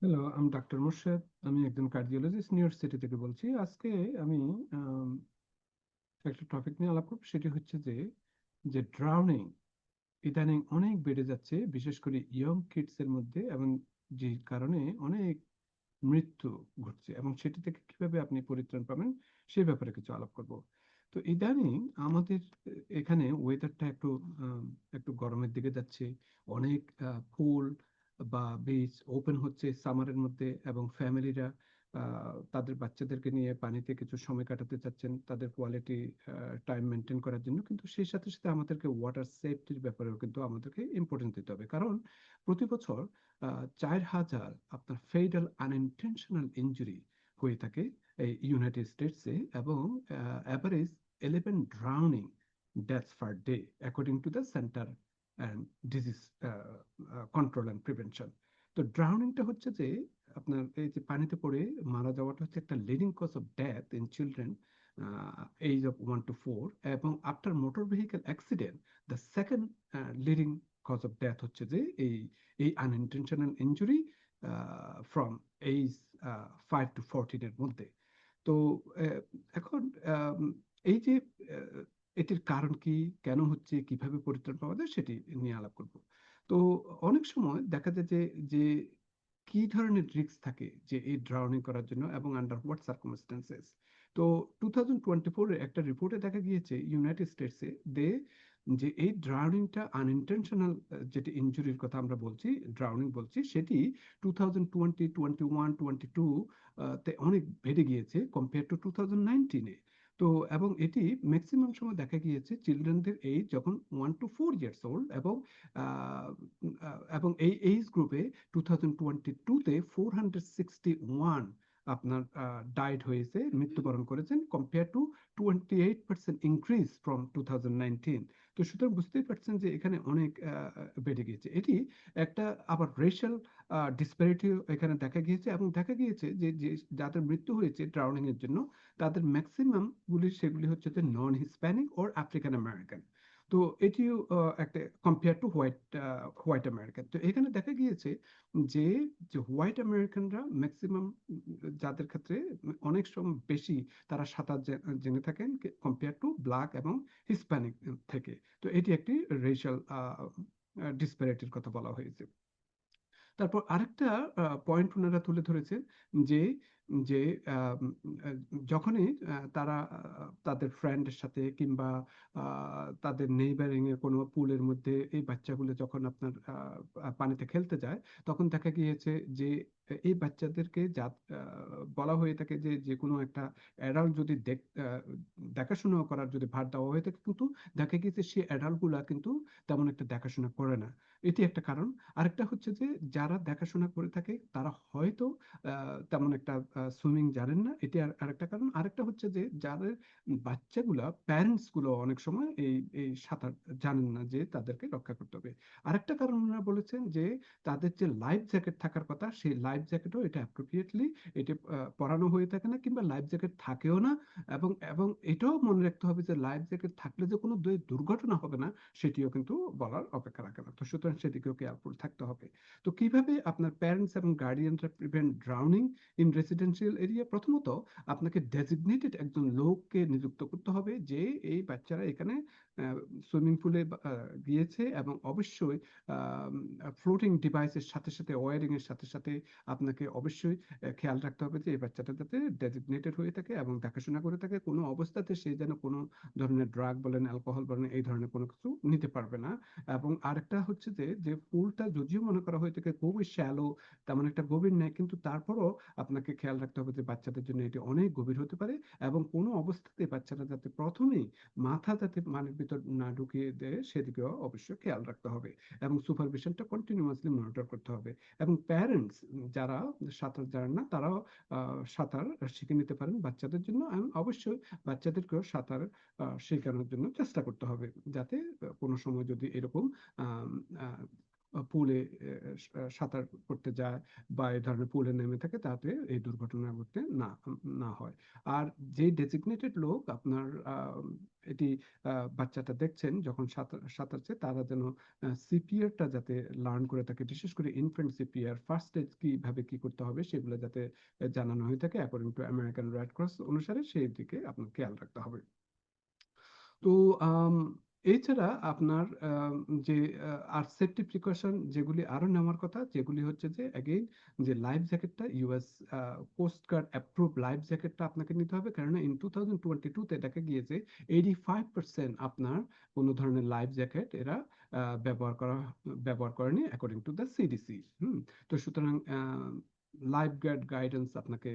Hello, আমি doctor Morshed. আমি একজন কার্ডিওলজিস্ট নিউ ইয়র্ক সিটি থেকে বলছি। আজকে আমি আম, একটা টপিক নিয়ে আলাপ করব। সেটি হচ্ছে যে ড্রাউনিং ইদানিং অনেক বেড়ে যাচ্ছে, বিশেষ করে ইয়ং কিডস এর মধ্যে, এবং যে কারণে অনেক মৃত্যু ঘটছে, এবং সেটি থেকে কিভাবে আপনি পরিত্রাণ পাবেন সেই ব্যাপারে কিছু আলাপ করব। তো ইদানিং আমাদের এখানে ওয়েদারটা একটু গরমের দিকে যাচ্ছে। অনেক পুল বা বিচ ওপেন হচ্ছে সামারের মধ্যে, এবং ফ্যামিলিরা তাদের বাচ্চাদেরকে নিয়ে পানিতে কিছু সময় কাটাতে চাচ্ছেন তাদের কোয়ালিটি টাইম মেনটেন করার জন্য। কিন্তু সেই সাথে সাথে আমাদেরকে ওয়াটার সেফটির ব্যাপারেও কিন্তু আমাদেরকে ইম্পর্টেন্স দিতে হবে, কারণ প্রতি বছর 4,000 আপনার ফেটাল আনইনটেনশনাল ইনজুরি হয়ে থাকে এই ইউনাইটেড স্টেটসে, এবং average 11 drowning deaths per day according to the centre and disease control and prevention. তো ড্রাউনিংটা হচ্ছে যে আপনার এই যে পানিতে পড়ে মারা যাওয়াটা হচ্ছে একটা leading cause of death in children age of 1 to 4, এবং after motor vehicle accident the second leading cause of death হচ্ছে যে এই unintentional injury from age 5 to 14 এর মধ্যে। তো আহ, এখন আম, এই যে আহ, এটির কারণ কি, কেন হচ্ছে, কিভাবে পরিত্রাণ পাওয়া যায় সেটি নিয়ে আলাপ করব। তো অনেক সময় দেখা যায় যে কি ধরনের রিস্ক থাকে যে এই ড্রাউনিং করার জন্য, এবং আন্ডার হোয়াট সার্কামস্টেন্সেস। তো 2024 এর একটা রিপোর্টে দেখা গিয়েছে ইউনাইটেড স্টেটসে দে যে এই ড্রাউনিংটা আনইনটেনশনাল, যেটি ইনজুরির কথা আমরা বলছি, ড্রাউনিং বলছি, সেটি 2020, 21, 22 তে অনেক বেড়ে গিয়েছে কম্পেয়ার টু 2019-এ। তো এবং এটি ম্যাক্সিমাম সময় দেখা গিয়েছে চিলড্রেনদের এইজ যখন 1 to 4 ইয়ার্স ওল্ড, আহ, এবং এই এইজ গ্রুপে 2022-তে 461 আপনার ডাইড হয়েছে, মৃত্যুবরণ করেছেন, কম্পেয়ার টু 28% ইনক্রিজ ফ্রম 2019। তো সুতরাং বুঝতেই পারছেন যে এখানে অনেক বেড়ে গিয়েছে। এটি একটা আবার রেশিয়াল ডিসপ্যারিটি এখানে দেখা গিয়েছে, এবং দেখা গিয়েছে যে যাদের মৃত্যু হয়েছে ড্রাউনিং এর জন্য তাদের ম্যাক্সিমাম সেগুলি হচ্ছে যে নন হিসপ্যানিক ওর আফ্রিকান আমেরিকান। তো এটিও একটা কম্পেয়ার টু হোয়াইট আমেরিকান। তো এখানে দেখা গিয়েছে যে যে হোয়াইট আমেরিকানরা ম্যাক্সিমাম, যাদের ক্ষেত্রে অনেক সময় বেশি তারা সাঁতার জেনে থাকেন কম্পেয়ার টু ব্ল্যাক এবং হিসপ্যানিক থেকে। তো এটি একটি রেশিয়াল ডিসপ্যারিটির কথা বলা হয়েছে। তারপর আরেকটা পয়েন্ট ওনারা তুলে ধরেছেন যে যে আম, আহ, যখনই তারা তাদের ফ্রেন্ডের সাথে কিংবা তাদের নেইবারিং এর কোনো পুলের মধ্যে এই বাচ্চাগুলো যখন আপনার পানিতে খেলতে যায়, তখন দেখা গিয়েছে যে এই বাচ্চাদেরকে বলা হয়ে থাকে যে যে কোনো একটা অ্যাডাল্ট যদি দেখাশোনা করার যদি ভার দেওয়া হয়ে থাকে, কিন্তু দেখা গিয়েছে সেই অ্যাডাল্ট গুলা কিন্তু তেমন একটা দেখাশোনা করে না। এটি একটা কারণ। আরেকটা হচ্ছে যে যারা দেখাশোনা করে থাকে তারা হয়তো তেমন একটা সুইমিং জানেন না, এটি আরেকটা কারণ। আরেকটা হচ্ছে যে যাদের বাচ্চাগুলা, প্যারেন্টস গুলো অনেক সময় এই এই সাঁতার জানেন না যে তাদেরকে রক্ষা করতে হবে। আরেকটা কারণ ওনারা বলেছেন যে তাদের যে লাইফ জ্যাকেট থাকার কথা, সেই লাইফ জ্যাকেটও এটা অ্যাপ্রোপ্রিয়েটলি এটি পরানো হয়ে থাকে না, কিংবা লাইফ জ্যাকেট থাকেও না। এবং এবং এটাও মনে রাখতে হবে যে লাইফ জ্যাকেট থাকলে যে কোনো দুর্ঘটনা হবে না সেটিও কিন্তু বলার অপেক্ষা রাখে না। তো সুতরাং সেদিকেও কেয়ারফুল থাকতে হবে। তো কিভাবে আপনার প্যারেন্টস এবং গার্ডিয়ানরা prevent drowning in residential area? প্রথমত আপনাকে ডেজিগনেটেড একজন লোককে নিযুক্ত করতে হবে যে এই বাচ্চারা এখানে সুইমিং পুলে গিয়েছে, এবং অবশ্যই ফ্লোটিং ডিভাইসের সাথে সাথে ওয়ারিং এর সাথে সাথে আপনাকে অবশ্যই খেয়াল রাখতে হবে যে এই বাচ্চাটা যাতে ডেজিগনেটেড হয়ে থাকে এবং দেখাশোনা করে থাকে। কোনো অবস্থাতে সে যেন কোনো ধরনের ড্রাগ বলেন, অ্যালকোহল বলেন, এই ধরনের কোনো কিছু নিতে পারবে না। এবং আরেকটা হচ্ছে যে যে পুলটা যদিও মনে করা হয়ে থাকে খুবই শ্যালো, তেমন একটা গভীর নেই, কিন্তু তারপরও আপনাকে খেয়াল রাখতে হবে যে বাচ্চাদের জন্য এটি অনেক গভীর হতে পারে, এবং কোনো অবস্থাতে বাচ্চারা যাতে প্রথমেই মাথা যাতে পানির ভিতর না ঢুকিয়ে দেয় সেদিকেও অবশ্যই খেয়াল রাখতে হবে, এবং সুপারভিশনটা কন্টিনিউয়াসলি মনিটর করতে হবে। এবং প্যারেন্টস যারা সাঁতার জানেন না তারাও সাঁতার শিখে নিতে পারেন বাচ্চাদের জন্য, এবং অবশ্যই বাচ্চাদেরকেও সাঁতার শেখানোর জন্য চেষ্টা করতে হবে, যাতে কোনো সময় যদি এরকম আম, আহ, পুলে সাঁতার করতে যায় বা এই ধরনের পুলে নেমে থাকে, তাতে এই দুর্ঘটনা ঘটতে না হয়। আর যে ডেজিগনেটেড লোক আপনার এটি বাচ্চাটা দেখছেন যখন সাঁতারছে, তারা যেন সিপিআরটা যাতে লার্ন করে থাকে, বিশেষ করে ইনফ্যান্ট সিপিআর, ফার্স্ট এড কিভাবে কি করতে হবে সেগুলো যাতে জানানো হয়ে থাকে according to American red cross অনুসারে, সেই দিকে আপনার খেয়াল রাখতে হবে। তো এছাড়া আপনার যে আর সেফটি প্রিকশন যেগুলি আরো নেওয়ার কথা, যেগুলি হচ্ছে যে অ্যাগেইন, যে লাইফ জ্যাকেটটা US coast guard approve life জ্যাকেটটা আপনাকে নিতে হবে, কারণ ইন 2022 তে দেখা গিয়েছে 85% আপনার কোনো ধরনের লাইফ জ্যাকেট এরা ব্যবহার করেনি অ্যাকর্ডিং টু দ্য সিডিসি। তো সুতরাং লাইফ গার্ড গাইডেন্স আপনাকে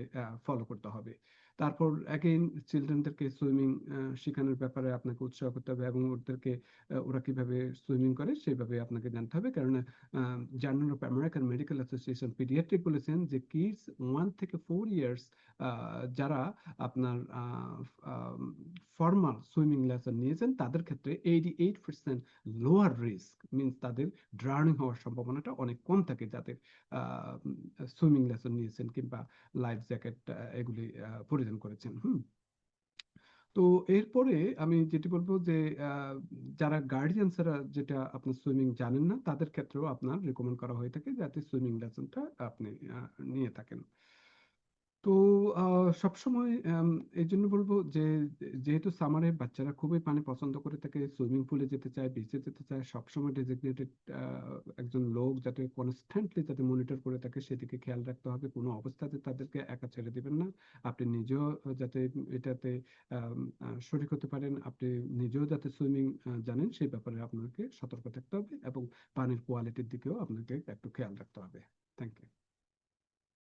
ফলো করতে হবে। তারপর অ্যাগেইন চিলড্রেনদেরকে সুইমিং শেখানোর ব্যাপারে আপনাকে উৎসাহ করতে হবে, এবং ওদেরকে ওরা কিভাবে সুইমিং করে সেভাবে আপনাকে জানতে হবে, কারণ journal of American medical association paediatric বলেছেন যে কিডস 1 থেকে 4 ইয়ার্স যারা আপনার ফর্মাল সুইমিং লেসন নিয়েছেন, তাদের ক্ষেত্রে 88% লোয়ার রিস্ক, মিনস তাদের ড্রাউনিং হওয়ার সম্ভাবনাটা অনেক কম থাকে, যাদের সুইমিং লেসন নিয়েছেন কিংবা লাইফ জ্যাকেট এগুলি পরিধান করেছেন। তো এরপরে আমি যেটি বলবো যে যারা গার্ডিয়ানসরা যেটা আপনার সুইমিং জানেন না, তাদের ক্ষেত্রেও আপনার রেকমেন্ড করা হয়ে থাকে যাতে সুইমিং লেসনটা আপনি নিয়ে থাকেন। তো সবসময় এই জন্য বলবো যে যেহেতু সামারে বাচ্চারা খুবই পানি পছন্দ করে থাকে, সুইমিং পুলে যেতে চায়, বিচে যেতে চায়, সবসময় ডেজিগনেটেড একজন লোক যাতে কনস্ট্যান্টলি যাতে মনিটর করে থাকে সেদিকে খেয়াল রাখতে হবে। কোনো অবস্থাতে তাদেরকে একা ছেড়ে দিবেন না। আপনি নিজেও যাতে এটাতে শরিক হতে পারেন, আপনি নিজেও যাতে সুইমিং জানেন সেই ব্যাপারে আপনাকে সতর্ক থাকতে হবে, এবং পানির কোয়ালিটির দিকেও আপনাকে একটু খেয়াল রাখতে হবে। Thank you.